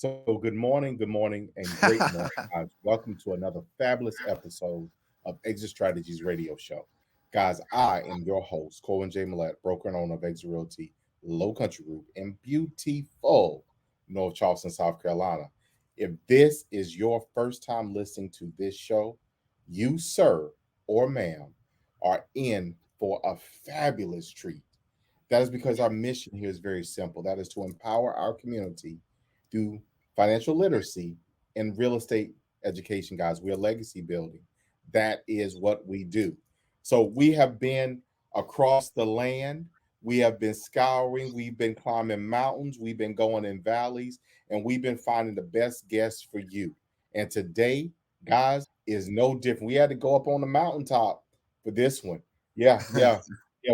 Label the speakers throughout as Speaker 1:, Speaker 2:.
Speaker 1: So, good morning, and great morning, guys. Welcome to another fabulous episode of Exit Strategies Radio Show. Guys, I am your host, Corwin J. Millette, broker and owner of Exit Realty, Low Country Group in beautiful North Charleston, South Carolina. If this is your first time listening to this show, you, sir or ma'am, are in for a fabulous treat. That is because our mission here is very simple. That is to empower our community through financial literacy and real estate education, guys. We're legacy building. That is what we do. So we have been across the land. We have been scouring. We've been climbing mountains. We've been going in valleys, and we've been finding the best guests for you. And today, guys, is no different. We had to go up on the mountaintop for this one. Yeah.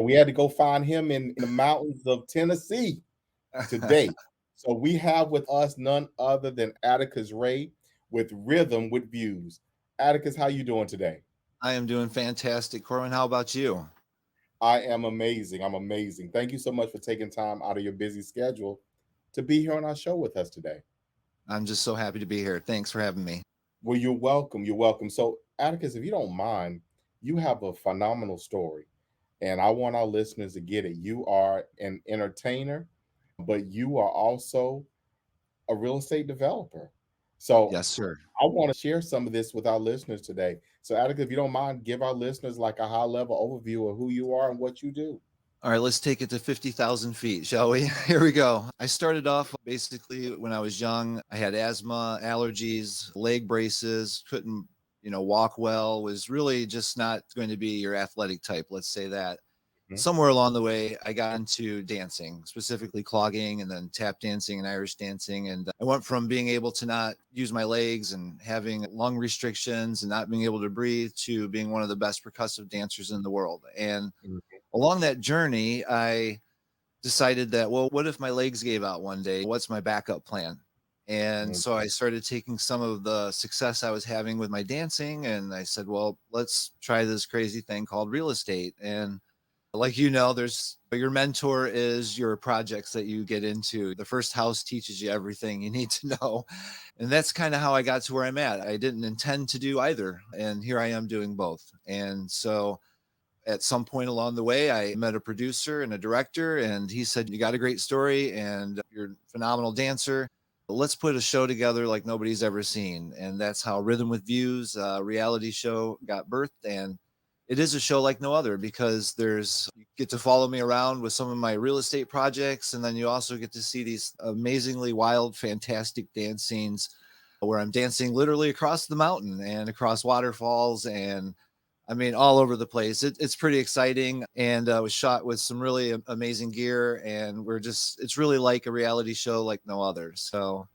Speaker 1: We had to go find him in the mountains of Tennessee today. So we have with us none other than Atticus Ray with Rhythm with Views. Atticus, how you doing today?
Speaker 2: I am doing fantastic. Corwin, how about you?
Speaker 1: I am amazing. I'm amazing. Thank you so much for taking time out of your busy schedule to be here on our show with us today.
Speaker 2: I'm just so happy to be here. Thanks for having me.
Speaker 1: Well, you're welcome. You're welcome. So, Atticus, if you don't mind, you have a phenomenal story, and I want our listeners to get it. You are an entertainer, but you are also a real estate developer. So
Speaker 2: Yes, sir.
Speaker 1: I want to share some of this with our listeners today. So, Attica, if you don't mind, give our listeners like a high level overview of who you are and what you do.
Speaker 2: All right, let's take it to 50,000 feet, shall we? Here we go. I started off basically when I was young. I had asthma, allergies, leg braces, couldn't, walk well, was really just not going to be your athletic type, let's say that.
Speaker 1: Mhm.
Speaker 2: Somewhere along the way, I got into dancing, specifically clogging and then tap dancing and Irish dancing. And I went from being able to not use my legs and having lung restrictions and not being able to breathe to being one of the best percussive dancers in the world. And
Speaker 1: Mhm.
Speaker 2: along that journey, I decided that, well, what if my legs gave out one day? What's my backup plan? And
Speaker 1: Mhm.
Speaker 2: so I started taking some of the success I was having with my dancing and I said, well, let's try this crazy thing called real estate. And like there's your mentor is your projects that you get into. The first house teaches you everything you need to know. And that's kind of how I got to where I'm at. I didn't intend to do either. And here I am doing both. And so at some point along the way, I met a producer and a director, and he said, you got a great story and you're a phenomenal dancer. Let's put a show together like nobody's ever seen. And that's how Rhythm with Views, reality show, got birthed. And it is a show like no other because you get to follow me around with some of my real estate projects. And then you also get to see these amazingly wild, fantastic dance scenes where I'm dancing literally across the mountain and across waterfalls and I mean, all over the place. It's pretty exciting and was shot with some really amazing gear. And it's really like a reality show like no other. So,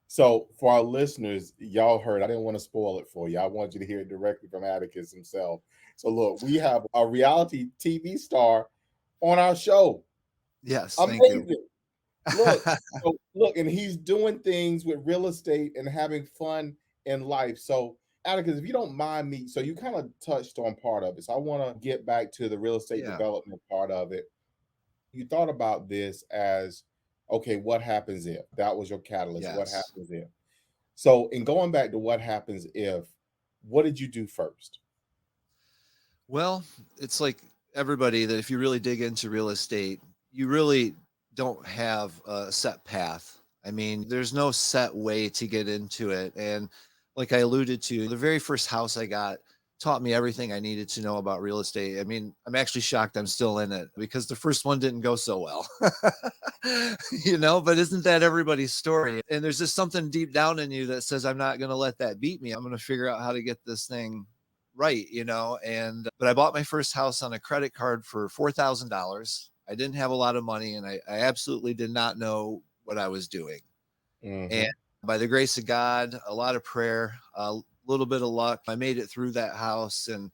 Speaker 1: So, for our listeners, y'all heard, I didn't want to spoil it for you. I want you to hear it directly from Atticus himself. So, look, we have a reality TV star on our show.
Speaker 2: yes, thank you.
Speaker 1: Amazing. Look, and he's doing things with real estate and having fun in life. So, Atticus, if you don't mind me, so you kind of touched on part of it. So I want to get back to the real estate
Speaker 2: Yeah.
Speaker 1: development part of it. You thought about this as, okay, what happens if that was your catalyst? What
Speaker 2: Yes.
Speaker 1: happens if? So, in going back to what happens if, what did you do first?
Speaker 2: Well, it's like everybody that if you really dig into real estate, you really don't have a set path. I mean, there's no set way to get into it. And like I alluded to, the very first house I got taught me everything I needed to know about real estate. I mean, I'm actually shocked I'm still in it because the first one didn't go so well. But isn't that everybody's story? And there's just something deep down in you that says, I'm not going to let that beat me. I'm going to figure out how to get this thing right. And but I bought my first house on a credit card for $4,000. I didn't have a lot of money and I absolutely did not know what I was doing. And
Speaker 1: Mm-hmm.
Speaker 2: by the grace of God, a lot of prayer, a little bit of luck, I made it through that house and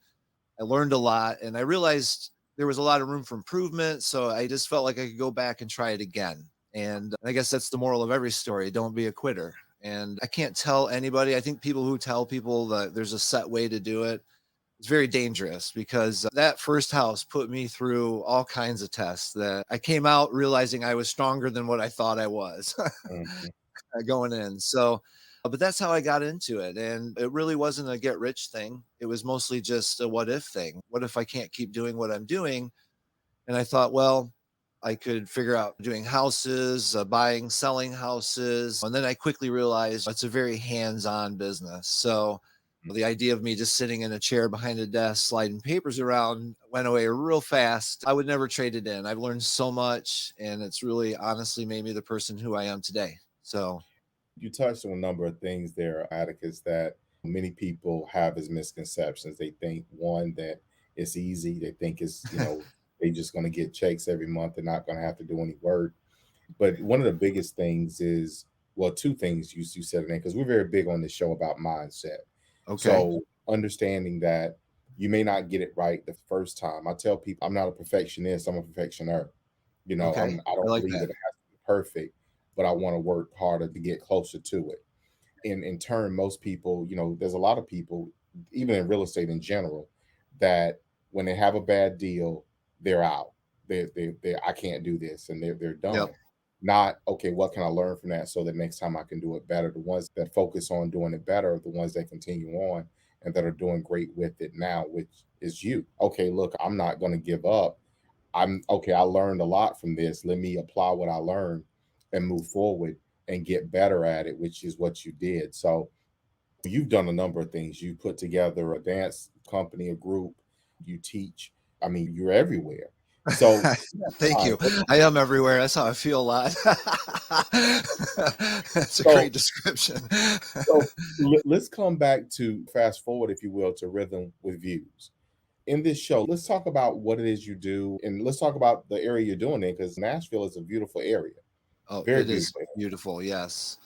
Speaker 2: I learned a lot. And I realized there was a lot of room for improvement. So I just felt like I could go back and try it again. And I guess that's the moral of every story. Don't be a quitter. And I can't tell anybody. I think people who tell people that there's a set way to do it, it's very dangerous because that first house put me through all kinds of tests that I came out realizing I was stronger than what I thought I was.
Speaker 1: Mm-hmm.
Speaker 2: going in. So, but that's how I got into it. And it really wasn't a get rich thing. It was mostly just a what if thing. What if I can't keep doing what I'm doing? And I thought, well, I could figure out doing houses, buying, selling houses. And then I quickly realized it's a very hands on business. So the idea of me just sitting in a chair behind a desk, sliding papers around went away real fast. I would never trade it in. I've learned so much, and it's really honestly made me the person who I am today. So,
Speaker 1: You touched on a number of things there, Atticus, that many people have as misconceptions. They think, one, that it's easy. They think it's, they just going to get checks every month. They're not going to have to do any work. But one of the biggest things is, well, two things you said in there, because we're very big on this show about mindset.
Speaker 2: okay.
Speaker 1: So understanding that you may not get it right the first time. I tell people I'm not a perfectionist, I'm a perfectioner.
Speaker 2: Okay.
Speaker 1: I
Speaker 2: I
Speaker 1: don't
Speaker 2: like
Speaker 1: believe
Speaker 2: that.
Speaker 1: that it has to be perfect, but I want to work harder to get closer to it. In turn, most people, there's a lot of people, even in real estate in general, that when they have a bad deal, they're out. They I can't do this, and they're
Speaker 2: Yep.
Speaker 1: done. Not okay. What can I learn from that so that next time I can do it better? The ones that focus on doing it better are the ones that continue on and that are doing great with it now, which is you. Okay, look, I'm not going to give up. I'm okay. I learned a lot from this. Let me apply what I learned and move forward and get better at it, which is what you did. So you've done a number of things. You put together a dance company, a group, you teach. I mean, you're everywhere. So
Speaker 2: Thank
Speaker 1: fine.
Speaker 2: you. I am everywhere. That's how I feel a lot. That's a
Speaker 1: So
Speaker 2: great description.
Speaker 1: so let's come back to fast forward, if you will, to Rhythm with Views. In this show, let's talk about what it is you do, and let's talk about the area you're doing it, because Nashville is a beautiful area,
Speaker 2: Oh,
Speaker 1: very
Speaker 2: it is
Speaker 1: beautiful.
Speaker 2: beautiful. Yes.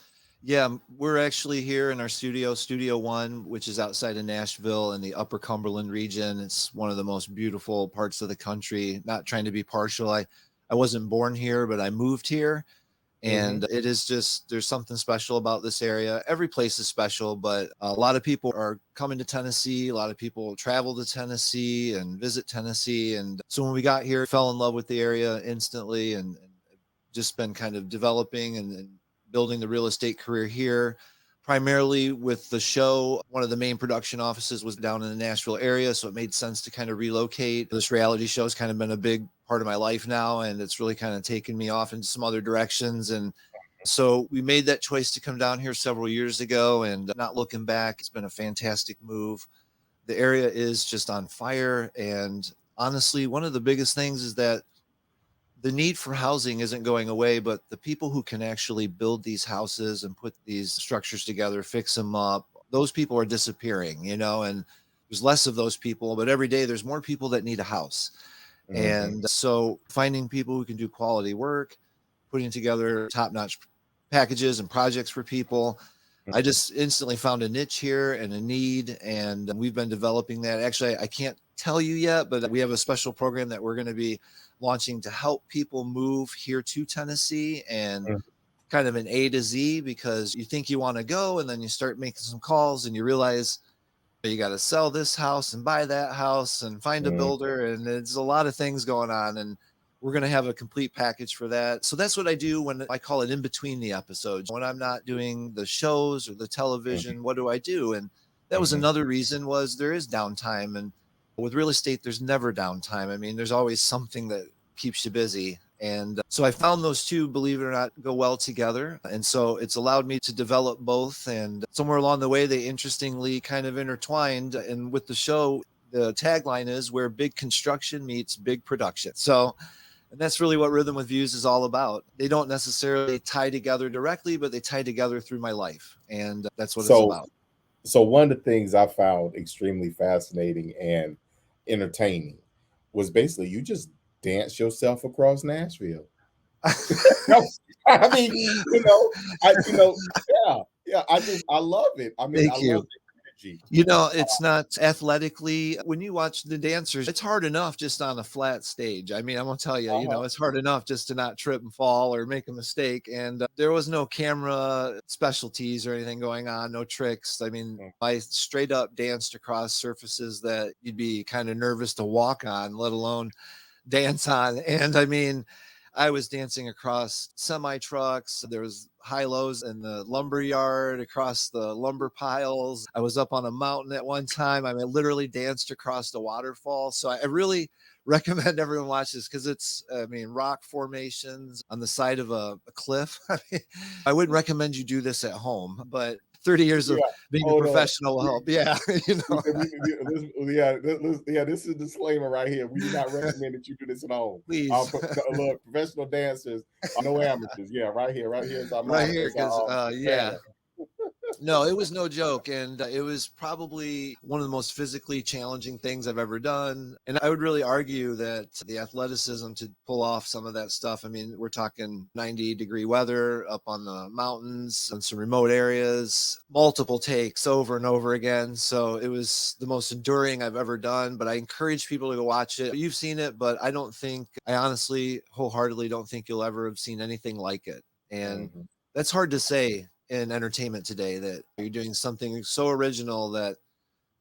Speaker 2: Yeah, we're actually here in our studio, Studio One, which is outside of Nashville in the Upper Cumberland region. It's one of the most beautiful parts of the country. Not trying to be partial. I wasn't born here, but I moved here.
Speaker 1: Hmm.
Speaker 2: And it is just, there's something special about this area. Every place is special, but a lot of people are coming to Tennessee. A lot of people travel to Tennessee and visit Tennessee. And so when we got here, fell in love with the area instantly, and just been kind of developing and building the real estate career here. Primarily with the show, one of the main production offices was down in the Nashville area, so it made sense to kind of relocate. This reality show has kind of been a big part of my life now, and it's really kind of taken me off into some other directions. And so we made that choice to come down here several years ago, and not looking back, it's been a fantastic move. The area is just on fire, and honestly, one of the biggest things is that the need for housing isn't going away, but the people who can actually build these houses and put these structures together, fix them up, those people are disappearing, and there's less of those people, but every day there's more people that need a house.
Speaker 1: Hmm.
Speaker 2: And so finding people who can do quality work, putting together top-notch packages and projects for people. I just instantly found a niche here and a need, and we've been developing that. Actually, I can't tell you yet, but we have a special program that we're going to be launching to help people move here to Tennessee, and kind of an A to Z, because you think you want to go and then you start making some calls and you realize you got to sell this house and buy that house and find a
Speaker 1: Hmm.
Speaker 2: builder, and it's a lot of things going on, and we're going to have a complete package for that. So that's what I do when I call it in between the episodes. When I'm not doing the shows or the television, what do I do? And that was
Speaker 1: Hmm.
Speaker 2: another reason, was there is downtime, and with real estate there's never downtime. I mean, there's always something that keeps you busy. And so I found those two, believe it or not, go well together. And so it's allowed me to develop both. And somewhere along the way, they interestingly kind of intertwined. And with the show, the tagline is where big construction meets big production. So, and that's really what Rhythm with Views is all about. They don't necessarily tie together directly, but they tie together through my life. And that's what it's
Speaker 1: So,
Speaker 2: about.
Speaker 1: so one of the things I found extremely fascinating and entertaining was basically you just dance yourself across Nashville. No, I mean, yeah, yeah. I love it. I mean, I
Speaker 2: Thank
Speaker 1: love
Speaker 2: you.
Speaker 1: the energy.
Speaker 2: It's not athletically, when you watch the dancers, it's hard enough just on a flat stage. I mean, I'm gonna tell you,
Speaker 1: Uh-huh.
Speaker 2: it's hard enough just to not trip and fall or make a mistake. And there was no camera specialties or anything going on, no tricks. I mean,
Speaker 1: Mm.
Speaker 2: I straight up danced across surfaces that you'd be kind of nervous to walk on, let alone dance on. And I mean, I was dancing across semi trucks. There was high-lows in the lumber yard, across the lumber piles. I was up on a mountain at one time. I mean, literally danced across the waterfall. So I really recommend everyone watch this because it's, I mean, rock formations on the side of a cliff. I mean, I wouldn't recommend you do this at home, but 30 years of
Speaker 1: Yeah.
Speaker 2: being a
Speaker 1: Hold on.
Speaker 2: professional will help. Yeah.
Speaker 1: We said this is a disclaimer right here. We do not recommend that you do this at home.
Speaker 2: Please.
Speaker 1: Look, professional dancers are no amateurs. Yeah, right here is our
Speaker 2: Right
Speaker 1: motto.
Speaker 2: here,
Speaker 1: It's our
Speaker 2: because yeah.
Speaker 1: banner.
Speaker 2: No, it was no joke. And it was probably one of the most physically challenging things I've ever done. And I would really argue that the athleticism to pull off some of that stuff. I mean, we're talking 90-degree weather up on the mountains and some remote areas, multiple takes over and over again. So it was the most enduring I've ever done. But I encourage people to go watch it. You've seen it, but I honestly, wholeheartedly don't think you'll ever have seen anything like it. And
Speaker 1: Mhm.
Speaker 2: that's hard to say in entertainment today, that you're doing something so original that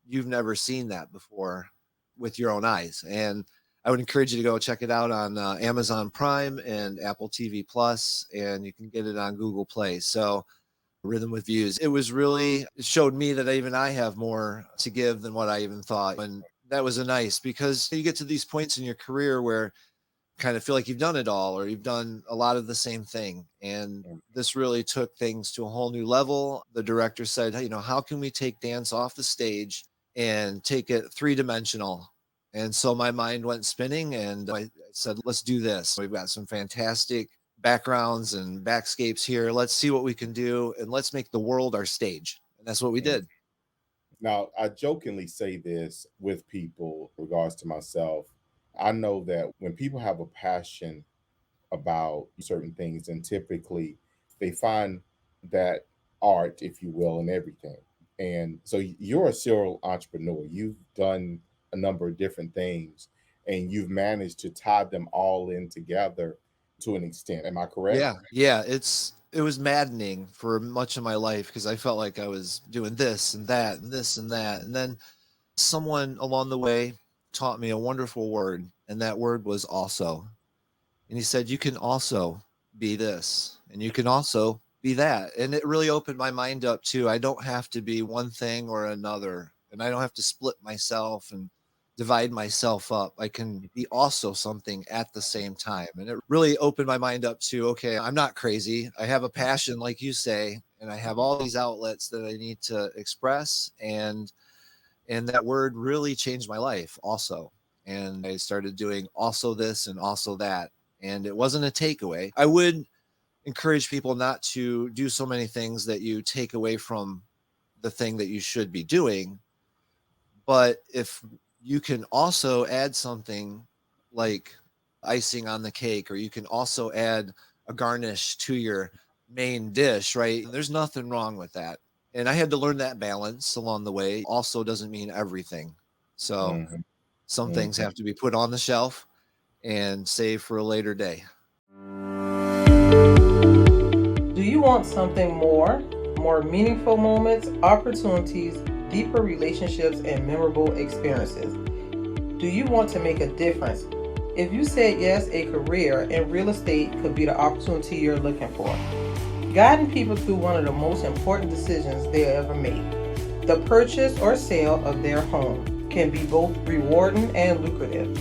Speaker 2: you've never seen that before with your own eyes. And I would encourage you to go check it out on Amazon Prime and Apple TV Plus, and you can get it on Google Play. So Rhythm with Views, it showed me that even I have more to give than what I even thought. And that was a nice, because you get to these points in your career where kind of feel like you've done it all, or you've done a lot of the same thing. And this really took things to a whole new level. The director said, hey, how can we take dance off the stage and take it three-dimensional? And so my mind went spinning, and I said, let's do this. We've got some fantastic backgrounds and backscapes here. Let's see what we can do, and let's make the world our stage. And that's what we did.
Speaker 1: Now, I jokingly say this with people in regards to myself. I know that when people have a passion about certain things, and typically they find that art, if you will, in everything. And so you're a serial entrepreneur. You've done a number of different things, and you've managed to tie them all in together to an extent. Am I correct?
Speaker 2: Yeah, it was maddening for much of my life, because I felt like I was doing this and that and this and that. And then someone along the way taught me a wonderful word, and that word was also. And he said, you can also be this, and you can also be that. And it really opened my mind up to, I don't have to be one thing or another, and I don't have to split myself and divide myself up. I can be also something at the same time. And it really opened my mind up to, okay, I'm not crazy. I have a passion, like you say, and I have all these outlets that I need to express. And that word really changed my life also. And I started doing also this and also that. And it wasn't a takeaway. I would encourage people not to do so many things that you take away from the thing that you should be doing. But if you can also add something like icing on the cake, or you can also add a garnish to your main dish, right? There's nothing wrong with that. And I had to learn that balance along the way. Also doesn't mean everything. So
Speaker 1: Mhm,
Speaker 2: some things
Speaker 1: mhm.
Speaker 2: have to be put on the shelf and saved for a later day.
Speaker 3: Do you want something more? More meaningful moments, opportunities, deeper relationships, and memorable experiences? Do you want to make a difference? If you said yes, a career in real estate could be the opportunity you're looking for. Guiding people through one of the most important decisions they'll ever make, the purchase or sale of their home, can be both rewarding and lucrative.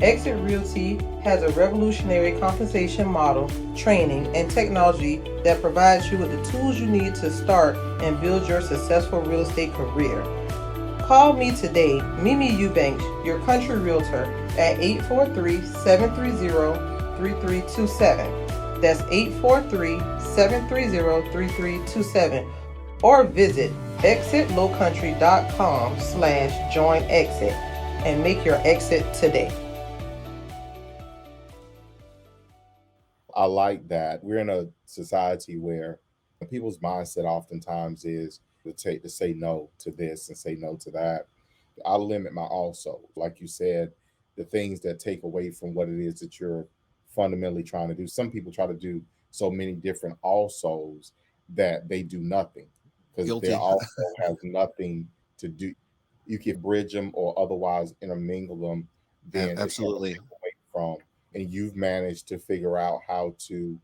Speaker 3: Exit Realty has a revolutionary compensation model, training, and technology that provides you with the tools you need to start and build your successful real estate career. Call me today, Mimi Eubanks, your country realtor, at 843-730-3327. That's 843-730-3327. Or visit exitlowcountry.com/joinexit and make your exit today.
Speaker 1: I like that. We're in a society where people's mindset oftentimes is to say no to this and say no to that. I limit my also, like you said, the things that take away from what it is that you're fundamentally trying to do. Some people try to do so many different alsos that they do nothing because they
Speaker 2: Guilty.
Speaker 1: also have nothing to do. You can bridge them or otherwise intermingle them, then it's going to
Speaker 2: Absolutely.
Speaker 1: take away from and you've managed to figure out how to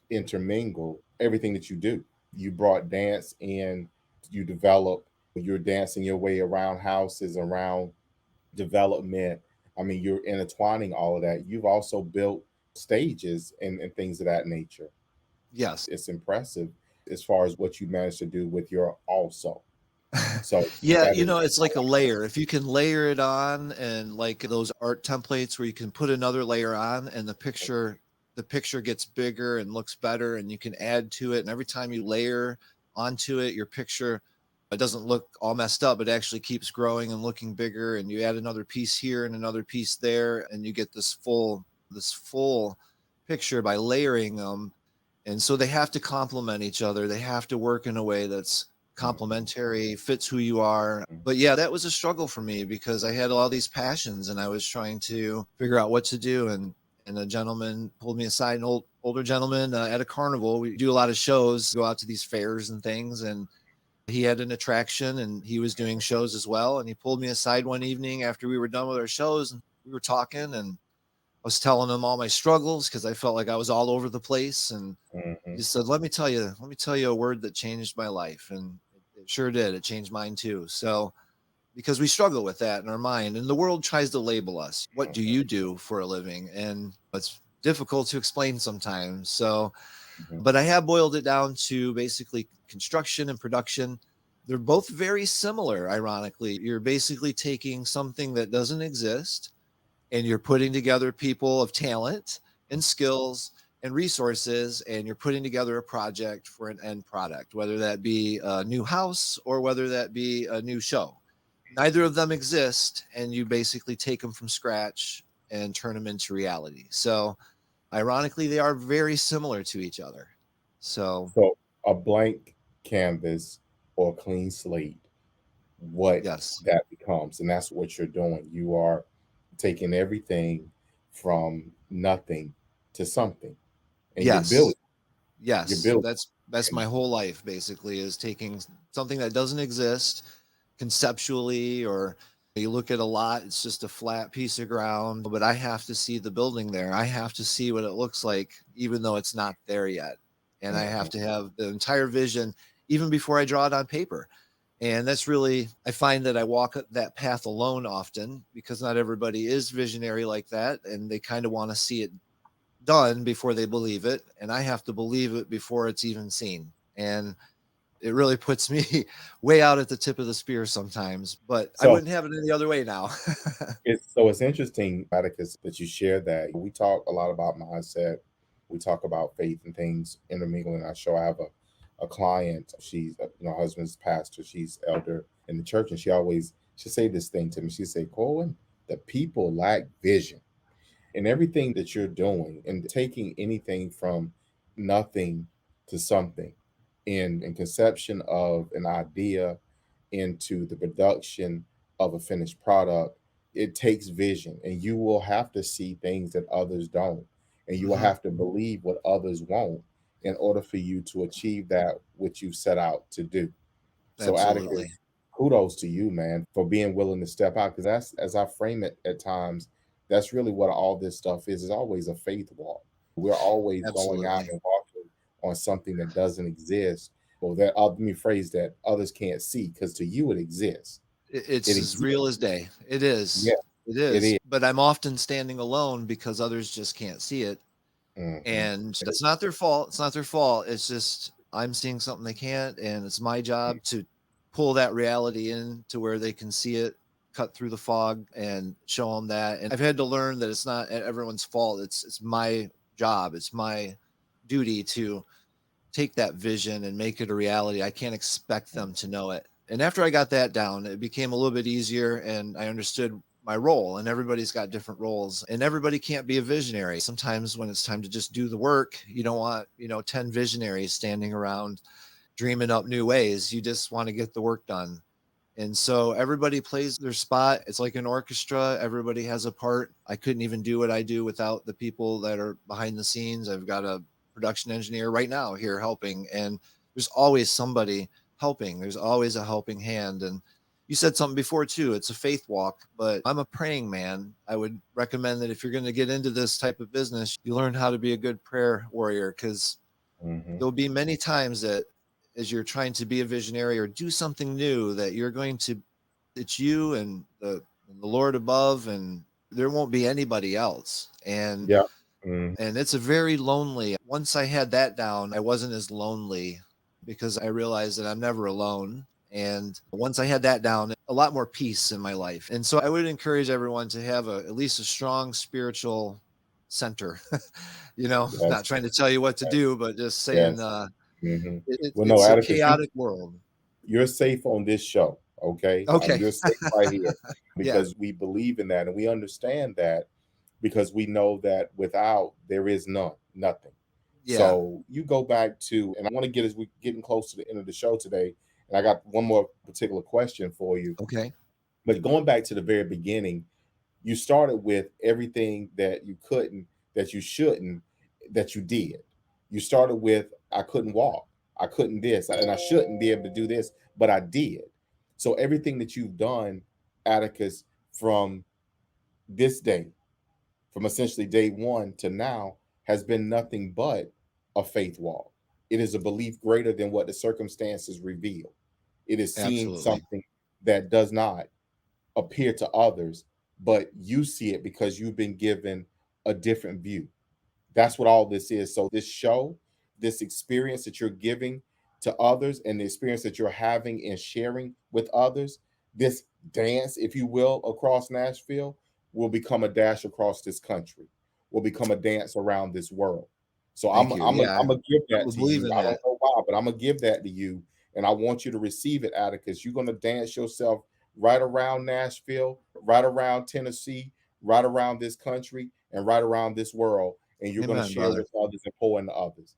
Speaker 1: intermingle everything that you do. You brought dance in, you develop, you're dancing your way around houses, around development. I mean, you're intertwining all of that. You've also built stages and things of that nature.
Speaker 2: Yes.
Speaker 1: It's impressive as far as what you managed to do with your also. So
Speaker 2: Yeah,
Speaker 1: that is,
Speaker 2: it's like a layer. If you can layer it on, and like those art templates where you can put another layer on and the picture gets bigger and looks better, and you can add to it. And every time you layer onto it, your picture, it doesn't look all messed up. It actually keeps growing and looking bigger. And you add another piece here and another piece there, and you get this full picture by layering them. And so they have to complement each other. They have to work in a way that's complementary, fits who you are. But yeah, that was a struggle for me because I had all these passions and I was trying to figure out what to do. And a gentleman pulled me aside, an older gentleman at a carnival. We do a lot of shows, go out to these fairs and things. And he had an attraction and he was doing shows as well. And he pulled me aside one evening after we were done with our shows, and we were talking, and I was telling him all my struggles because I felt like I was all over the place. And he
Speaker 1: mhm.
Speaker 2: said, let me tell you a word that changed my life. And it sure did. It changed mine too. So, because we struggle with that in our mind, and the world tries to label us. What do you do for a living? And it's difficult to explain sometimes. So,
Speaker 1: Mhm.
Speaker 2: but I have boiled it down to basically construction and production. They're both very similar, ironically. You're basically taking something that doesn't exist and you're putting together people of talent and skills and resources, and you're putting together a project for an end product, whether that be a new house or whether that be a new show. Neither of them exist, and you basically take them from scratch and turn them into reality. So ironically, they are very similar to each other. So
Speaker 1: So a blank canvas or a clean slate, what
Speaker 2: yes,
Speaker 1: that becomes, and that's what you're doing. You are taking everything from nothing to something, and
Speaker 2: yes,
Speaker 1: you're
Speaker 2: yes,
Speaker 1: building,
Speaker 2: that's
Speaker 1: and
Speaker 2: my whole life basically, is taking something that doesn't exist conceptually, or you look at a lot, it's just a flat piece of ground, but I have to see the building there. I have to see what it looks like, even though it's not there yet. And I have
Speaker 1: mhm.
Speaker 2: to have the entire vision even before I draw it on paper. And that's really, I find that I walk that path alone often because not everybody is visionary like that. And they kind of want to see it done before they believe it. And I have to believe it before it's even seen. And it really puts me way out at the tip of the spear sometimes, but I
Speaker 1: So
Speaker 2: wouldn't have it any other way now.
Speaker 1: it's interesting, Atticus, that you share that. We talk a lot about mindset. We talk about faith and things intermingling. I show I have a client. She's her husband's pastor. She's elder in the church, and she say this thing to me. She say, "Colin, the people lack vision." In everything that you're doing and taking anything from nothing to something in conception of an idea into the production of a finished product, it takes vision, and you will have to see things that others don't, and you will
Speaker 2: Mhm.
Speaker 1: have to believe what others won't in order for you to achieve that which you set out to do. So Atticus,
Speaker 2: Absolutely.
Speaker 1: kudos to you, man, for being willing to step out. Because that's, as I frame it at times, that's really what all this stuff is. It's always a faith walk. We're always going out
Speaker 2: Absolutely.
Speaker 1: and walking on something that doesn't exist, or that, let me phrase that, others can't see, because to you it exists. It
Speaker 2: It's as
Speaker 1: exists.
Speaker 2: real as day. It
Speaker 1: Yeah,
Speaker 2: is. It
Speaker 1: it
Speaker 2: is.
Speaker 1: is.
Speaker 2: But I'm often standing alone because others just can't see it.
Speaker 1: Mhm.
Speaker 2: And it's not their fault. It's not their fault. It's just I'm seeing something they can't. And it's my job to pull that reality in to where they can see it, cut through the fog and show them that. And I've had to learn that it's not everyone's fault. It's my job. It's my duty to take that vision and make it a reality. I can't expect them to know it. And after I got that down, it became a little bit easier and I understood my role. And everybody's got different roles and everybody can't be a visionary. Sometimes when it's time to just do the work, you don't want, 10 visionaries standing around dreaming up new ways. You just want to get the work done. And so everybody plays their spot. It's like an orchestra. Everybody has a part. I couldn't even do what I do without the people that are behind the scenes. I've got a production engineer right now here helping, and there's always somebody helping. There's always a helping hand. And you said something before too. It's a faith walk, but I'm a praying man. I would recommend that if you're going to get into this type of business, you learn how to be a good prayer warrior, because there'll be many times that as you're trying to be a visionary or do something new, that you're going to, it's you and the Lord above, and there won't be anybody else.
Speaker 1: Yeah. Mm.
Speaker 2: And it's a very lonely. Once I had that down, I wasn't as lonely because I realized that I'm never alone. And once I had that down, a lot more peace in my life. And so I would encourage everyone to have at least a strong spiritual center,
Speaker 1: Yes.
Speaker 2: not trying to tell you what to do, but just saying,
Speaker 1: Yes. Hmm. Well, no,
Speaker 2: it's a
Speaker 1: Atticus,
Speaker 2: chaotic world.
Speaker 1: you're safe on this show. Okay.
Speaker 2: Okay.
Speaker 1: You're safe right here
Speaker 2: Yeah.
Speaker 1: because we believe in that and we understand that because we know that without there is nothing.
Speaker 2: Yeah.
Speaker 1: So you go back to, and I want to get as we're getting close to the end of the show today, and I got one more particular question for you.
Speaker 2: Okay.
Speaker 1: But going back to the very beginning, you started with everything that you couldn't, that you shouldn't, that you did. You started with, I couldn't walk, I couldn't this, and I shouldn't be able to do this, but I did. So everything that you've done, Atticus, from this day, from essentially day one to now, has been nothing but a faith walk. It is a belief greater than what the circumstances reveal. It is seeing
Speaker 2: Absolutely.
Speaker 1: something that does not appear to others, but you see it because you've been given a different view. That's what all this is. So this show, this experience that you're giving to others and the experience that you're having and sharing with others, this dance, if you will, across Nashville will become a dash across this country, will become a dance around this world. So I'm
Speaker 2: Thank you.
Speaker 1: I'm
Speaker 2: Yeah.
Speaker 1: I'm gonna give
Speaker 2: I
Speaker 1: that
Speaker 2: would
Speaker 1: to
Speaker 2: believe
Speaker 1: you.
Speaker 2: in
Speaker 1: I don't
Speaker 2: that.
Speaker 1: know why, but I'm gonna give that to you, and I want you to receive it, Atticus. You're gonna dance yourself right around Nashville, right around Tennessee, right around this country, and right around this world, and you're going to
Speaker 2: Amen,
Speaker 1: share
Speaker 2: brother.
Speaker 1: with others and pour into others.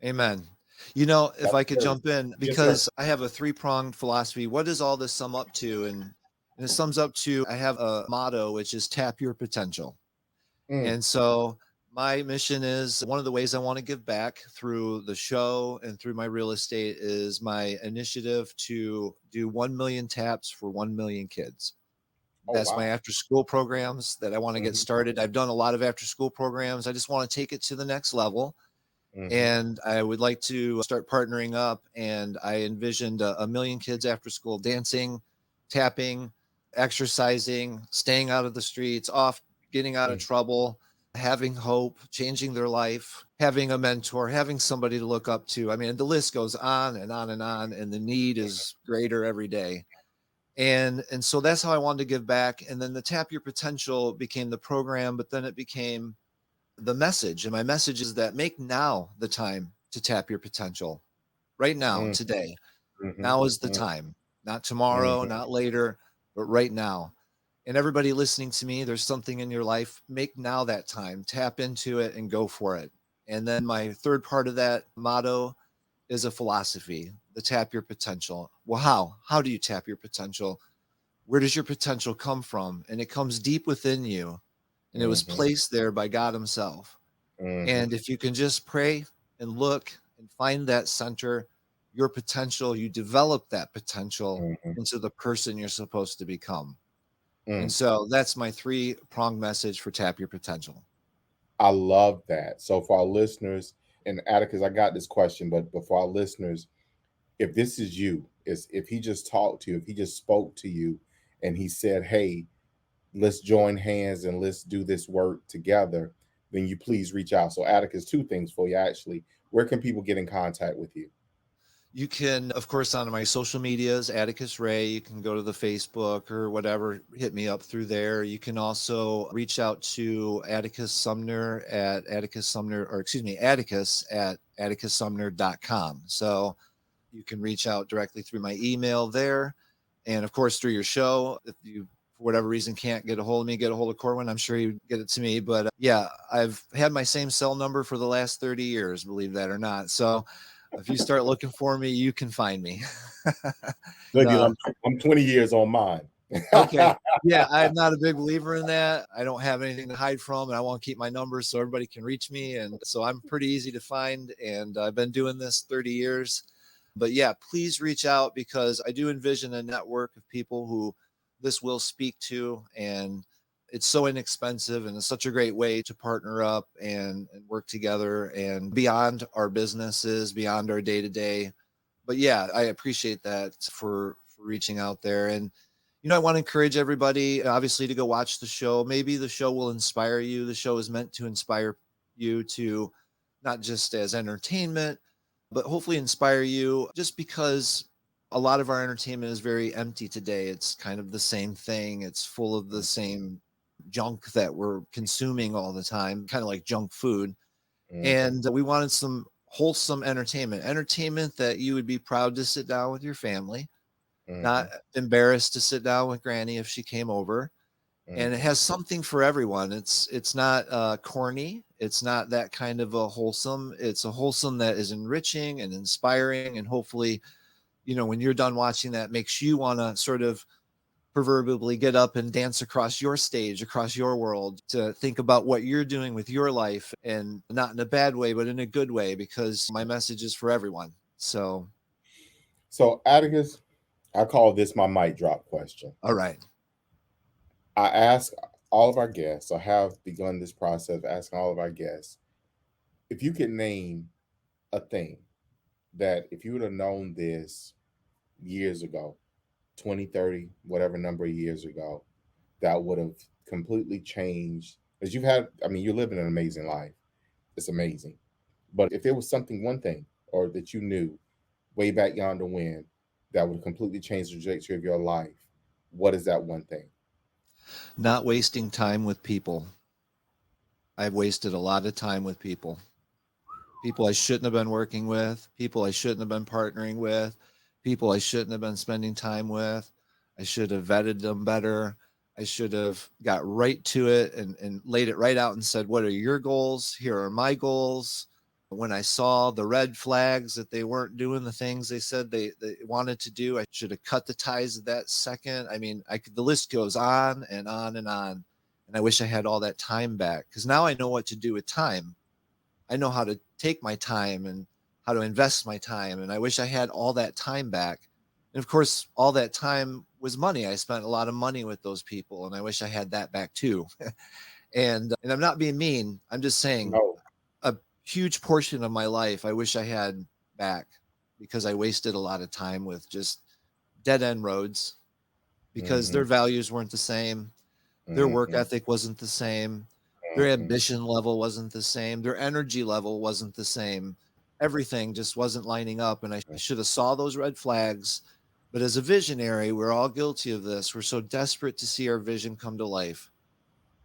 Speaker 2: Amen. If
Speaker 1: That's
Speaker 2: I could
Speaker 1: serious.
Speaker 2: jump in,
Speaker 1: Yes, sir.
Speaker 2: because I have a three-pronged philosophy. What does all this sum up to? And it sums up to, I have a motto, which is tap your potential.
Speaker 1: Mm.
Speaker 2: And so my mission is, one of the ways I want to give back through the show and through my real estate is my initiative to do 1 million taps for 1 million kids.
Speaker 1: Oh,
Speaker 2: That's my
Speaker 1: wow.
Speaker 2: after school programs that I want to get
Speaker 1: Hmm.
Speaker 2: started. I've done a lot of after school programs. I just want to take it to the next level.
Speaker 1: Hmm.
Speaker 2: And I would like to start partnering up. And I envisioned a million kids after school dancing, tapping, exercising, staying out of the streets, off, getting out of
Speaker 1: Mm.
Speaker 2: trouble, having hope, changing their life, having a mentor, having somebody to look up to. I mean, the list goes on and on and on, and the need is greater every day. And so that's how I wanted to give back. And then the Tap Your Potential became the program, but then it became the message. And my message is that make now the time to tap your potential. Right now,
Speaker 1: Mm.
Speaker 2: today.
Speaker 1: Hmm.
Speaker 2: Now is the
Speaker 1: Hmm.
Speaker 2: time. Not tomorrow,
Speaker 1: Hmm.
Speaker 2: not later, but right now. And everybody listening to me, there's something in your life. Make now that time. Tap into it and go for it. And then my third part of that motto is a philosophy, the tap your potential. Well, how? How do you tap your potential? Where does your potential come from? And it comes deep within you. And it was
Speaker 1: Hmm.
Speaker 2: placed there by God Himself.
Speaker 1: Hmm.
Speaker 2: And if you can just pray and look and find that center, your potential, you develop that potential
Speaker 1: Hmm.
Speaker 2: into the person you're supposed to become. And
Speaker 1: Mm.
Speaker 2: so that's my three-pronged message for Tap Your Potential.
Speaker 1: I love that. So for our listeners, and Atticus, I got this question, but for our listeners, if this is you, is if he just talked to you, if he just spoke to you and he said, hey, let's join hands and let's do this work together, then you please reach out. So Atticus, two things for you actually. Where can people get in contact with you?
Speaker 2: You can, of course, on my social medias, Atticus Ray, you can go to the Facebook or whatever, hit me up through there. You can also reach out to Atticus Sumner at Atticus Sumner, or excuse me, Atticus at atticussumner.com. So you can reach out directly through my email there. And of course, through your show, if you, for whatever reason, can't get a hold of me, get a hold of Corwin, I'm sure you get it to me. But yeah, I've had my same cell number for the last 30 years, believe that or not. So if you start looking for me, you can find me.
Speaker 1: Look,
Speaker 2: uh,
Speaker 1: I'm 20 years on mine.
Speaker 2: okay. Yeah, I'm not a big believer in that. I don't have anything to hide from, and I want to keep my numbers so everybody can reach me. And so I'm pretty easy to find. And I've been doing this 30 years. But yeah, please reach out, because I do envision a network of people who this will speak to, and it's so inexpensive and it's such a great way to partner up and work together and beyond our businesses, beyond our day to day. But yeah, I appreciate that for reaching out there. And I want to encourage everybody, obviously, to go watch the show. Maybe the show will inspire you. The show is meant to inspire you, to not just as entertainment, but hopefully inspire you, just because a lot of our entertainment is very empty today. It's kind of the same thing. It's full of the same junk that we're consuming all the time, kind of like junk food. And we wanted some wholesome entertainment that you would be proud to sit down with your family, not embarrassed to sit down with Granny if she came over. And it has something for everyone. It's not corny. It's not that kind of a wholesome. It's a wholesome that is enriching and inspiring, and hopefully, when you're done watching that, makes you want to sort of proverbially get up and dance across your stage, across your world, to think about what you're doing with your life, and not in a bad way, but in a good way, because my message is for everyone. So
Speaker 1: Atticus, I call this my mic drop question.
Speaker 2: all right.
Speaker 1: I ask all of our guests, or have begun this process of asking all of our guests, if you could name a thing that if you would have known this years ago, 20, 30, whatever number of years ago, that would have completely changed. As you're living an amazing life. It's amazing. But if there was something, one thing, or that you knew way back yonder when, that would completely change the trajectory of your life, what is that one thing?
Speaker 2: Not wasting time with people. I've wasted a lot of time with people I shouldn't have been working with, people I shouldn't have been partnering with, people I shouldn't have been spending time with. I should have vetted them better. I should have got right to it and laid it right out and said, what are your goals? Here are my goals. When I saw the red flags that they weren't doing the things they said they wanted to do, I should have cut the ties at that second. I mean, the list goes on and on and on. And I wish I had all that time back, because now I know what to do with time. I know how to take my time and how to invest my time. And I wish I had all that time back. And of course, all that time was money. I spent a lot of money with those people, and I wish I had that back too. and I'm not being mean. I'm just saying,
Speaker 1: No.
Speaker 2: a huge portion of my life I wish I had back, because I wasted a lot of time with just dead end roads, because their values weren't the same. Their work ethic wasn't the same. Their ambition level wasn't the same. Their energy level wasn't the same. Everything just wasn't lining up. And I should have saw those red flags. But as a visionary, we're all guilty of this. We're so desperate to see our vision come to life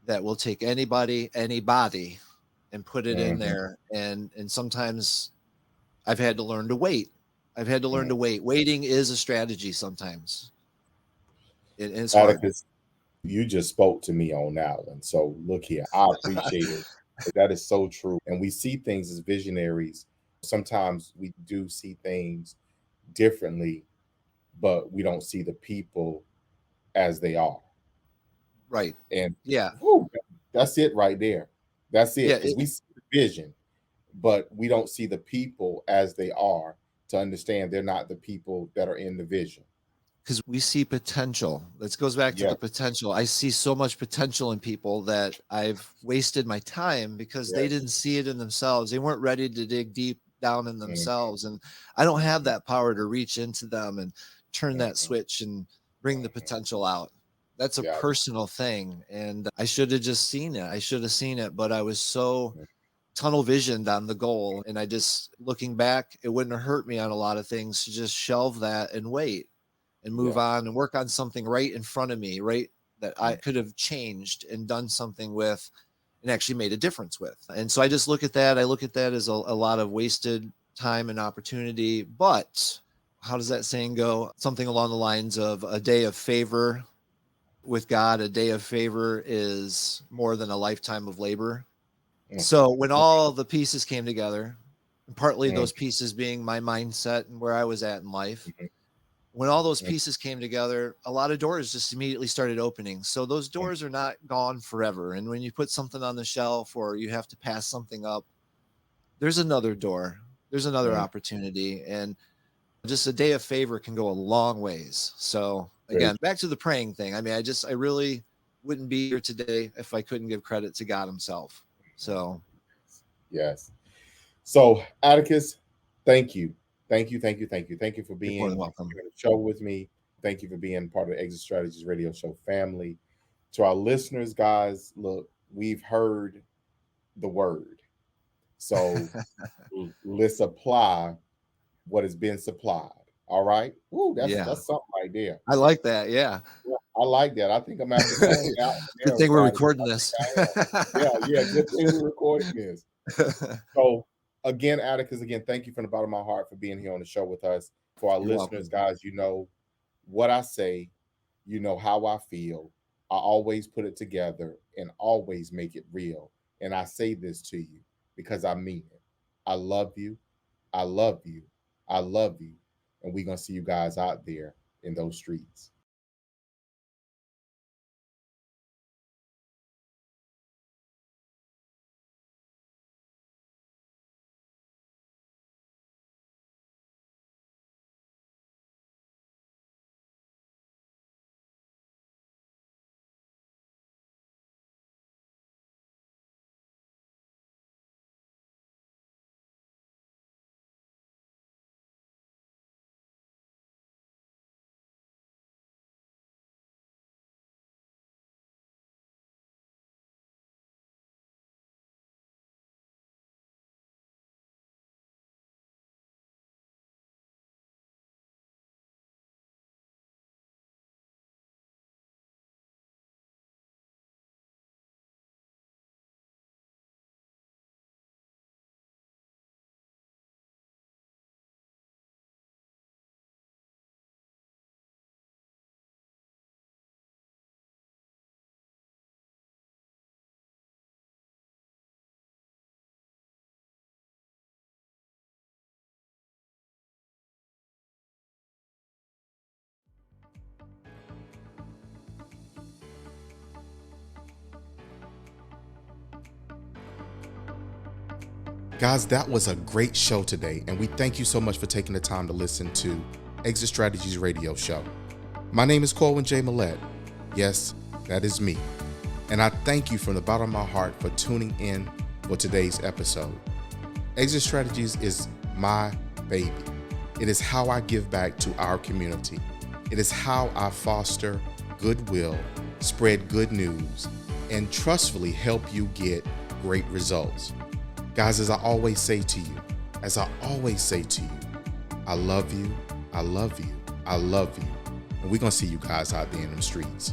Speaker 2: that we'll take anybody, and put it in there. And sometimes I've had to learn to wait. Waiting is a strategy sometimes. It's hard.
Speaker 1: Atticus, you just spoke to me on that one. So look here, I appreciate it. That is so true. And we see things as visionaries. Sometimes we do see things differently, but we don't see the people as they are.
Speaker 2: Right.
Speaker 1: And
Speaker 2: Yeah.
Speaker 1: that's it right there. That's it.
Speaker 2: Yeah,
Speaker 1: Because we see the vision, but we don't see the people as they are, to understand they're not the people that are in the vision.
Speaker 2: Because we see potential. This goes back to the potential. I see so much potential in people that I've wasted my time because they didn't see it in themselves. They weren't ready to dig deep down in themselves. And I don't have that power to reach into them and turn that switch and bring the potential out. That's a personal thing. And I should have just seen it. But I was so tunnel visioned on the goal. And I just, looking back, it wouldn't have hurt me on a lot of things to just shelve that and wait and move on and work on something right in front of me, right, that I could have changed and done something with and actually made a difference with. And so I just look at that. I look at that as a lot of wasted time and opportunity. But how does that saying go? Something along the lines of a day of favor with God, a day of favor is more than a lifetime of labor. So when all the pieces came together, and partly those pieces being my mindset and where I was at in life, when all those pieces came together, a lot of doors just immediately started opening. So those doors are not gone forever. And when you put something on the shelf or you have to pass something up, there's another door, there's another opportunity. And just a day of favor can go a long ways. So again, back to the praying thing. I mean, I really wouldn't be here today if I couldn't give credit to God himself. So
Speaker 1: yes. So Atticus, thank you. Thank you for
Speaker 2: you're more
Speaker 1: being
Speaker 2: than welcome.
Speaker 1: on the show with me. Thank you for being part of the Exit Strategies Radio Show family. To our listeners, guys, look, we've heard the word. So let's apply what has been supplied. All right. Woo, that's
Speaker 2: Yeah,
Speaker 1: something right there.
Speaker 2: I like that. Yeah.
Speaker 1: Yeah, I like that. I think I'm gonna have to coin that one
Speaker 2: Good
Speaker 1: there,
Speaker 2: thing we're
Speaker 1: guys.
Speaker 2: recording
Speaker 1: I
Speaker 2: this.
Speaker 1: think I am. Yeah. Good thing we're recording this. So again, Atticus, thank you from the bottom of my heart for being here on the show with us. For our
Speaker 2: You're
Speaker 1: listeners,
Speaker 2: welcome.
Speaker 1: guys, you know what I say, you know how I feel. I always put it together and always make it real. And I say this to you because I mean it. I love you. I love you. I love you. And we're gonna see you guys out there in those streets. Guys, that was a great show today, and we thank you so much for taking the time to listen to Exit Strategies Radio Show. My name is Corwin J. Millett. Yes, that is me. And I thank you from the bottom of my heart for tuning in for today's episode. Exit Strategies is my baby. It is how I give back to our community. It is how I foster goodwill, spread good news, and trustfully help you get great results. Guys, as I always say to you, I love you, I love you, I love you. And we're going to see you guys out there in them streets.